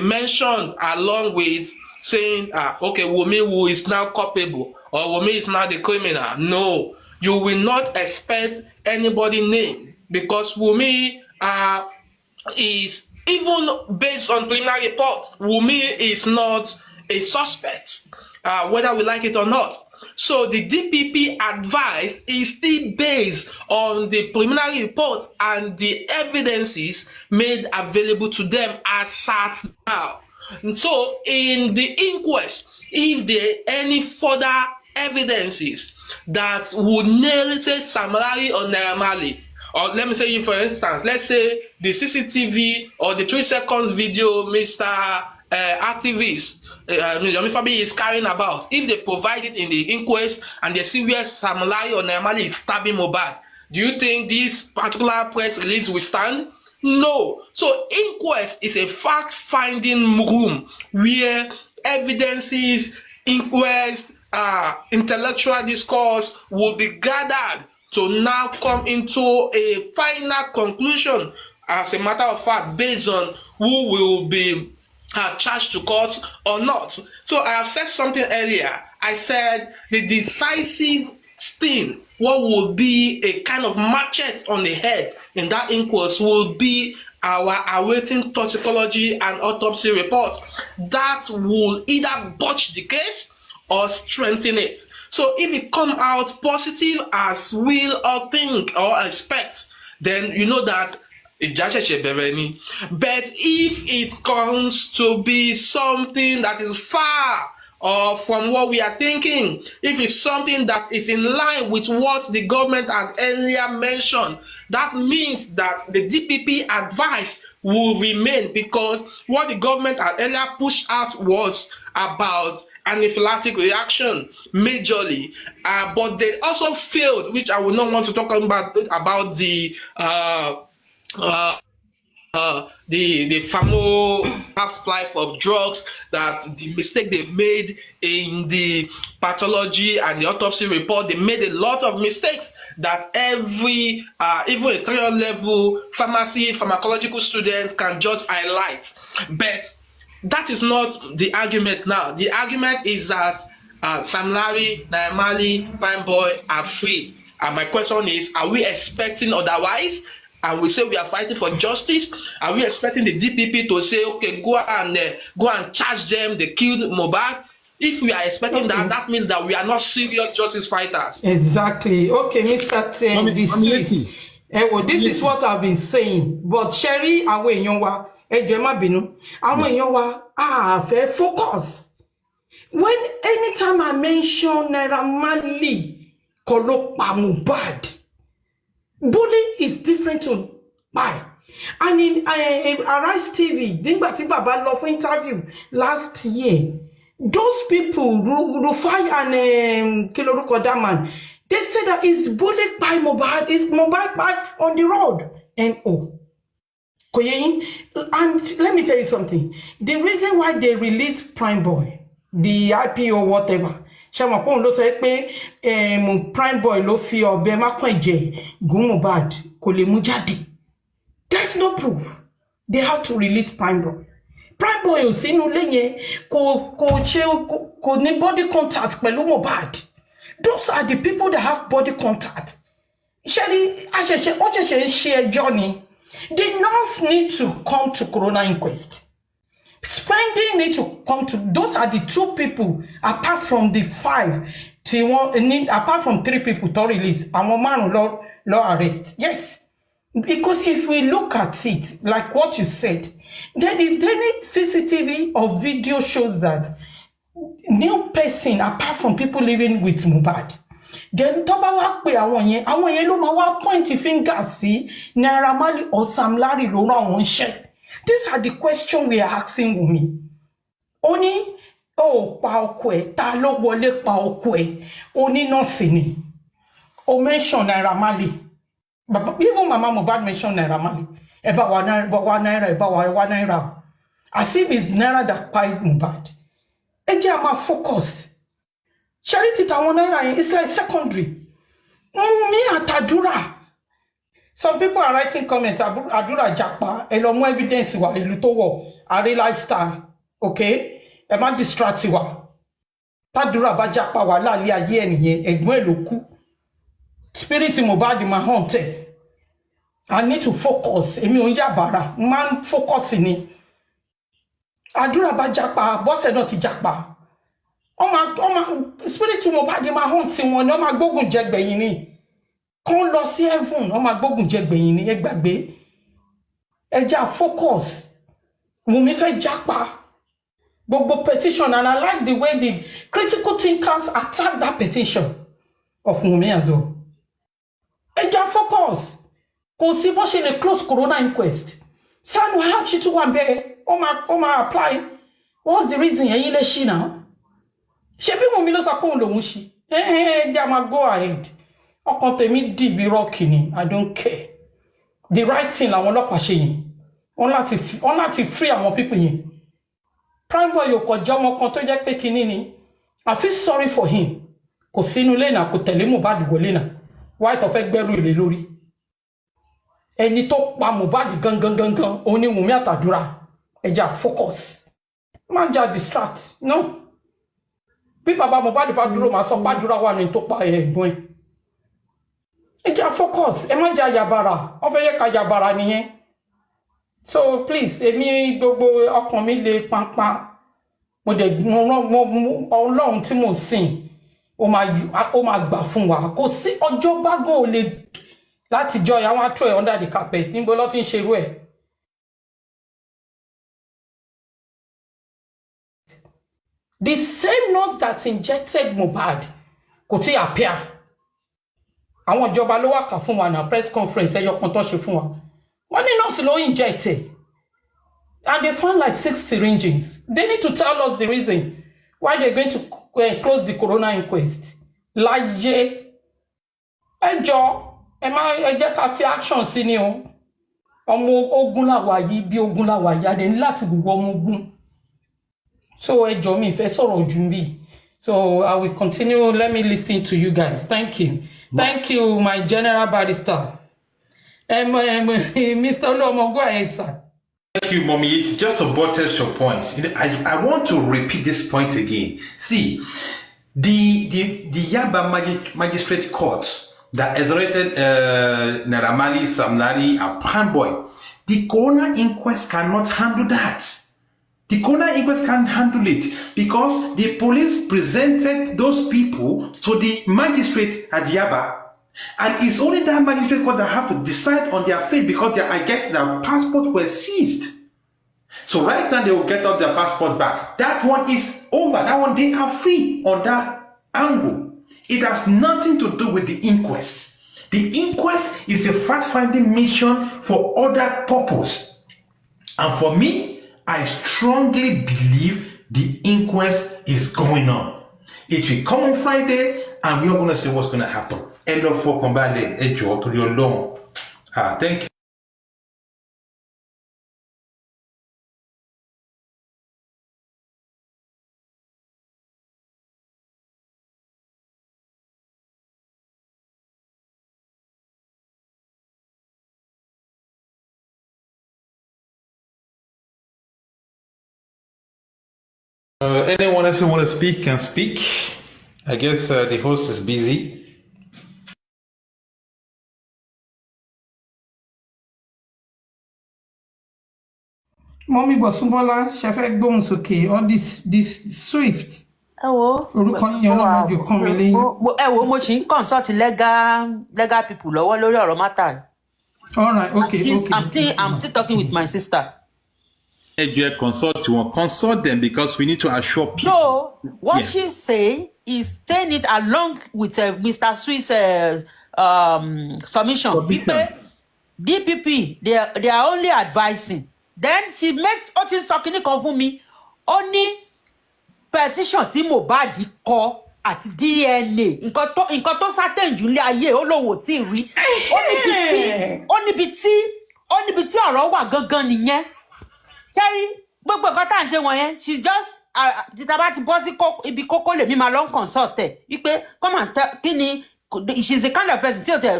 mentioned along with saying, okay, Wunmi who is now culpable, or Wunmi is now the criminal. No, you will not expect anybody's name, because Wunmi is, even based on preliminary report, Wunmi is not a suspect. whether we like it or not. So the DPP advice is still based on the preliminary report and the evidences made available to them as at now. And so in the inquest, if there are any further evidences that would nail say Sam Larry or Naira Marley, or let me say, for instance, let's say the CCTV or the 3 seconds video Mr. Activist Yomi Fabi is carrying about, if they provide it in the inquest and they see where Sam Larry or Naira Marley is stabbing Mohbad, do you think this particular press release will stand? No. So inquest is a fact-finding room where evidences, inquest, intellectual discourse will be gathered to now come into a final conclusion, as a matter of fact, based on who will be charged to court or not. So I have said something earlier. I said the decisive sting, what will be a kind of machete on the head in that inquest, will be our awaiting toxicology and autopsy report that will either botch the case or strengthen it. So if it come out positive as will or think or expect, then you know that but if it comes to be something that is far from what we are thinking, if it's something that is in line with what the government had earlier mentioned, that means that the DPP advice will remain, because what the government had earlier pushed out was about anaphylactic reaction majorly, but they also failed, which I will not want to talk about the famo half-life of drugs, that the mistake they made in the pathology and the autopsy report, they made a lot of mistakes that every even a 3rd level pharmacological students can just highlight. But that is not the argument now. The argument is that Sam Larry, Naira Marley, Prime Boy are free. And my question is, are we expecting otherwise? And we say we are fighting for justice. Are we expecting the DPP to say, okay, go and charge them, they killed Mohbad? If we are expecting that, that means that we are not serious justice fighters. Exactly. Okay, Mr. Ten, this is what I've been saying. But Sherry, àwọn èèyàn wa, ẹ jọ̀ọ́ ẹ má bínú. Àwọn èèyàn wa, fẹ́ focus. Anytime I mention Naira Marley, kọ́ ló pa Mohbad, bullying is different to buy. And in Arise TV, nígbà tí bàbá lọ fún interview last year, those people, Rufai and kí lorúkọ that man, they said that it's bullied by Mohbad, it's Mohbad by on the road. And and let me tell you something. The reason why they released Prime Boy, the IPO whatever, Shamakon ló sọ pé Prime Boy ló fi ọ̀bẹ mákànjẹ gún Mohbad kò lè mú jáde. There's no proof. They have to release Prime Boy. Prime Boy ò sínú ilé yẹn, kò ní body contact pẹ̀lú Mohbad. Those are the people that have body contact. Ṣẹ́ni ó ṣẹ̀ṣẹ̀ ṣe ẹjọ́ ni. The nurse need to come to coroner inquest. Spending need to come to, those are the 2 people apart from the 5 apart from 3 people to release and one man law arrest. Yes, because if we look at it like what you said, then if any CCTV or video shows that new person apart from people living with Mohbad, then tó bá wá pé àwọn yẹn ló máa wá point finger sí Naira Marley or Sam Larry ló rán àwọn iṣẹ́. These are the questions we are asking Wunmi. Oni, pa ọkọ ẹ̀, ta ló wọlé pa ọkọ ẹ̀, oni nọ́ọ̀sì ni. O mention Naira Marley. Even Mama Mohbad mention Naira Marley. Eba wa Naira. As if it's Naira that paid Mohbad. Ẹ jẹ́ a máa focus. Charity tàwọn Naira yẹn, it's like secondary. Me àtàdúrà. Some people are writing comments, Adura Japa, ẹ lọ mú evidence wa, ìlú tó wọ̀, àrí lifestyle, okay? Ẹ má distract wa. Tàdúrà bá Japa wà láàlẹ́ ayé ẹnìyẹn, ẹ̀gbọ́n ẹ̀ ló kú. Spirit Mohbad máa hàn tẹ̀. I need to focus. Èmi ò ń yàbàrà, man focus ni. Adura bá Japa, bọ́sẹ̀ náà ti Japa. spirit Mohbad máa hàn tí wọn ni wọ́n máa gbógun jẹ gbẹ̀yìn ni kán lọ sí heaven wọ́n máa gbógun jẹ gbẹ̀yìn ni ẹ gbàgbé ẹ jẹ́ focus Wùmí fẹ́ jápa gbogbo petition and I like the way the critical thinkers attack that petition of Wùmí as well. Ẹ jẹ́ focus kò sí bó ṣe lè close corona inquest sanu hapsi tún wà bẹ́ẹ̀ ó máa apply what's the reason ẹ̀yin lè ṣí náà ṣe bí Wùmí ló sọ pé òun lòun ṣí ẹ jẹ́ máa go ahead ọkàn tèmi dìbí rọ́ọ̀kì ni I don't care the right thing làwọn ọlọ́pàá ṣe yìí wọ́n láti free àwọn people yìí prime boy yóò kọjá ọmọ kan tó jẹ́ pé kinní ni I feel sorry for him kò sínú ilé náà kò tẹ̀lé Mohbad wọlé náà wáyé tó fẹ́ gbẹ́rù ilé lórí ẹni tó pa Mohbad gangan òun ni Wùmí àtàdúrà ẹja focus má jà distract no bí bàbá Mohbad bá dúró máa sọ pàdúrà wà ní tó pa ẹ̀gbọ́n ẹ̀ ẹja focus ẹ má jà yàbàrà wọ́n fẹ́ yẹ ká yàbàrà nìyẹn so please èmi gbogbo ọkàn mi lè pàǹpà mo dẹ̀ Ọlọ́run tí mo sìn ó máa gbà fún wa kò sí ọjọ́ bágàn ò lè láti jọ àwọn atú ẹ̀ under the carpet níbo ló ti ń ṣerú ẹ̀. The same nurse that injected Mohbad kò tí appear àwọn ìjọba ló wà kà fún wa na press conference ẹyọ kan tó ṣe fún wa wọ́n ní nurse ló inject and they found like 6 syringes they need to tell us the reason why they're going to close the corona inquest láyé ẹjọ́ ẹ jẹ́ ká fi action sí ni o ọmọ ogun làwà yìí bí ogun làwà yìí adé ní láti gbogbo ọmọ ogun so ẹjọ́ mi ìfẹ́ sọ̀rọ̀ ojú bí so I will continue let me listen to you guys thank you my general barrister Mr. Oluomo go ahead sir. Thank you, Mommy. It's just to buttress your point. I want to repeat this point again. See, the Yaba Magistrate Court that exonerated Naira Marley, Sam Larry, and Panboy, the coroner inquest cannot handle that. The coroner inquest can't handle it because the police presented those people to the magistrate at Yaba. And it's only that magistrate court that have to decide on their fate because I guess their passports were seized. So right now they will get up their passport back. That one is over. That one they are free on that angle. It has nothing to do with the inquest. The inquest is a fact-finding mission for other purpose. And for me, I strongly believe the inquest is going on. It will come on Friday and we are going to see what's going to happen. Thank you. Anyone else who want to speak can speak. I guess the host is busy. Mommy Bosumbola ṣe fẹ́ gbóhùn sókè all this swift. ẹ wo orúkọ yíyan náà máa jò kán mi lẹ́yìn. ẹ wo mo ṣì ń consult legal people lọ́wọ́ lórí ọ̀rọ̀ matter. All right, okay. I'm still talking with my sister. Consult them because we need to assure people. So what she's saying is saying it along with Mr. Swiss submission. DPP, they are only advising. Then she makes Otin Sokini come for me. Only petition tí Mohbad kọ àti DNA. Nǹkan tó certain jù nílé ayé olówó tí rí. Ó níbi tí ọ̀rọ̀ wà gangan nìyẹn. Ṣẹ́rí gbogbo nǹkan tá à ń ṣe wọ̀nyẹn she's just títà ti bọ́ sí ibi kókó lèmi máa lọ ń consult ẹ̀ wípé come and tell kí ni she's the kind of person tí ò tẹ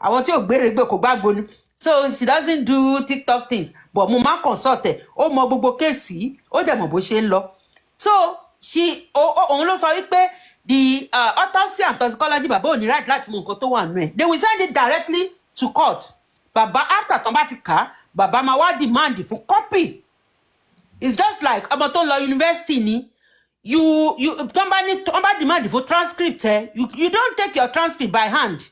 àwọn tí ò gbére gbé kò gbàgbó ni so she doesn't do TikTok things but mo máa consult ẹ̀ ó mọ gbogbo kéèsì ó dẹ̀ mọ̀ bó ṣe ń lọ so òun ló sọ wípé the autopsy and toxicology bàbá ò ní right láti mọ nǹkan tó wà nù ẹ̀ they will send it directly to court bàbá after tán bá ti kà á bàbá máa wá demand fún copy it's just like ọmọ tó lọ university ni somebody demand for transcript, you don't take your transcript by hand.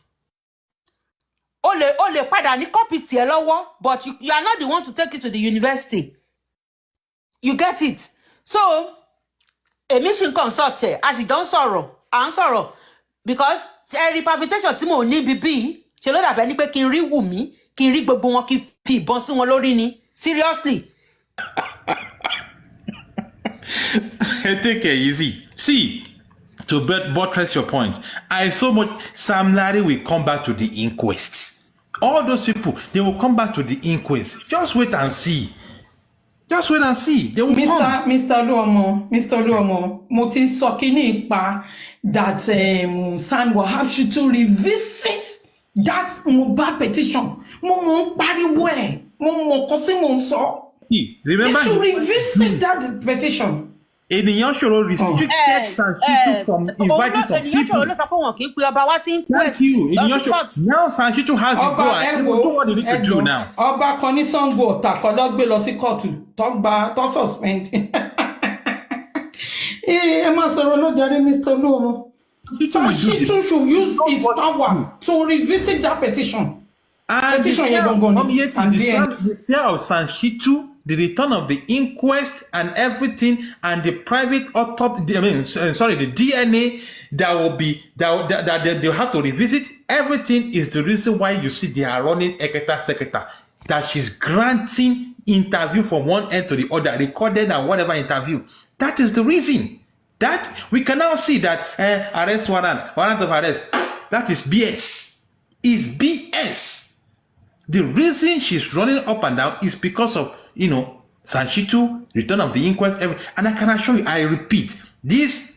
Only padà ní copy tiẹ̀ lọ́wọ́, but you are not the one to take it to the university. You get it? So, èmi ṣì ń consult ẹ̀, a sì jọ ń sọ̀rọ̀, à ń sọ̀rọ̀, because every palpitation tí mo ní bíbí ṣe ló dàbẹ́ ní pé kí n rí Wùmí, kí n rí gbogbo wọn, kí n fi ìbọn sí wọn lórí ni. Seriously. Take it easy. See, to buttress your point, I so much Sam Larry will come back to the inquest. All those people, they will come back to the inquest. Just wait and see. Just wait and see. They will come. Mr. Luomo, mo ti sọ kíní ipa that Sam will have to revisit that Mohbad petition. Mo ń pariwo ẹ̀, mo mọ̀ nǹkan tí mo ń sọ. Remember, they should revisit that petition. Ènìyàn ṣòro restricted Sanshitu from inviting some people. Ènìyàn ṣòro ló sọ pé wọn kì í pe ọba wá sí inquest. Thank you. Now Sanshitu has to go and do what they need to do now. Ọba kan ní Sango Ọ̀tà kan lọ gbé lọ sí kóòtù tó suspend. Ẹ máa sọ̀rọ̀ ló jàre Mr. Luomo. Sanshitu should use his power to revisit that petition. And petition the fear of Sanshitu, the return of the inquest and everything, and the private autopsy, the DNA that will be that they'll have to revisit. Everything is the reason why you see they are running Eketa Seketa, that she's granting interview from one end to the other, recorded and whatever interview. That is the reason. That we can now see that arrest warrant of arrest. That is BS. Is BS. The reason she's running up and down is because of, Sanshitu, return of the inquest, and I can assure you, I repeat,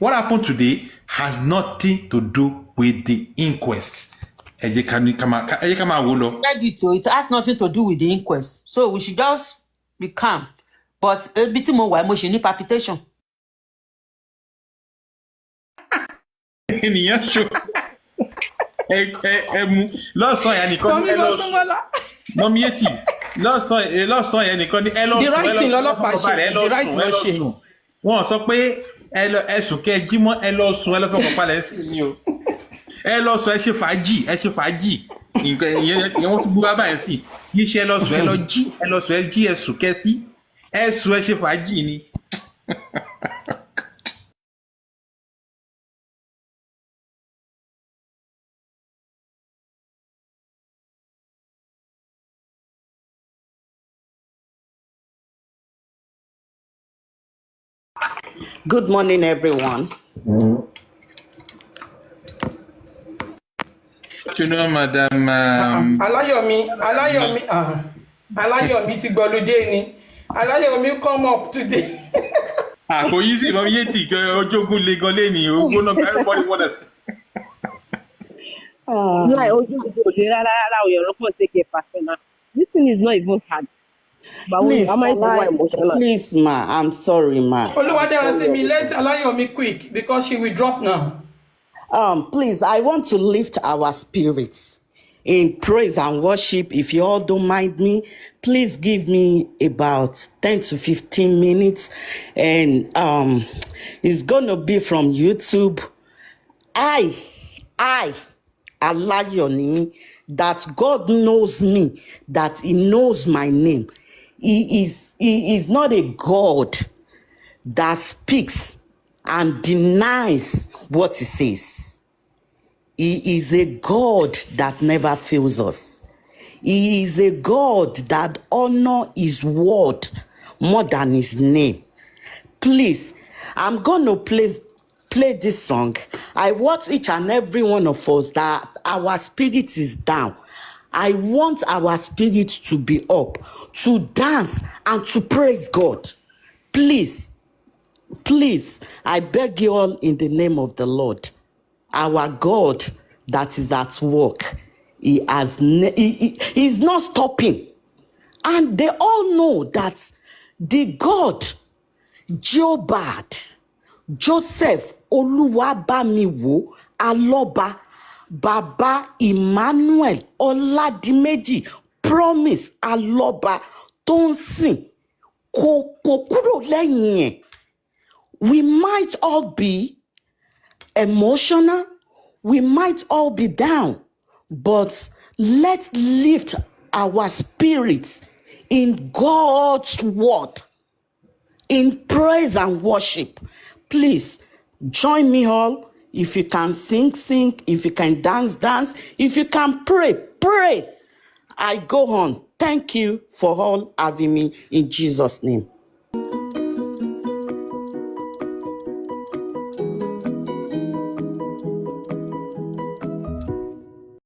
what happened today has nothing to do with the inquest. It has nothing to do with the inquest. So we should just be calm. But a bit more emotion, palpitation. Lọ́sàn yẹn nìkan ní lọ́sàn yẹn nìkan ní ẹlọ́sùn wọ́n sọ pé ẹsùn kẹjímọ́ ẹlọ́sùn ẹlọ́fọ̀kàn palẹ̀ sí ni o ẹlọ́sùn ẹ ṣe fàájì ìyẹn wọ́n tún búra báyìí sí yìí ṣe ẹlọ́sùn ẹ jí ẹsùn kẹsí ẹsùn ẹ ṣe fàájì ni. Good morning, everyone. Madam. Alayomi ti gbọ́lódé ni. Alayomi come up today. Kò easy, Mom Yeti. Ojogun le gan leni o. Everybody want us. This thing is not even hard. But please, ma, I'm sorry, ma. Let Alayomi quick because she will drop now. Please, I want to lift our spirits in praise and worship. If you all don't mind me, please give me about 10 to 15 minutes. And it's gonna be from YouTube. Alayonimi, that God knows me, that He knows my name. He is not a God that speaks and denies what He says. He is a God that never fails us. He is a God that honors His word more than His name. Please, I'm going to play this song. I want each and every one of us that our spirit is down. I want our spirit to be up, to dance and to praise God. Please, I beg you all in the name of the Lord. Our God that is at work, He is not stopping. And they all know that the God, Jobad, Joseph, Oluwabamiwo, Aloba, Baba Emmanuel, Oladimeji, Promise, Aloba, tó ń sìn, kò kúrò lẹ́yìn ẹ̀. We might all be emotional, we might all be down, but let's lift our spirits in God's word, in praise and worship. Please join me all. If you can sing, sing. If you can dance, dance. If you can pray, pray. I go on. Thank you for all having me in Jesus' name.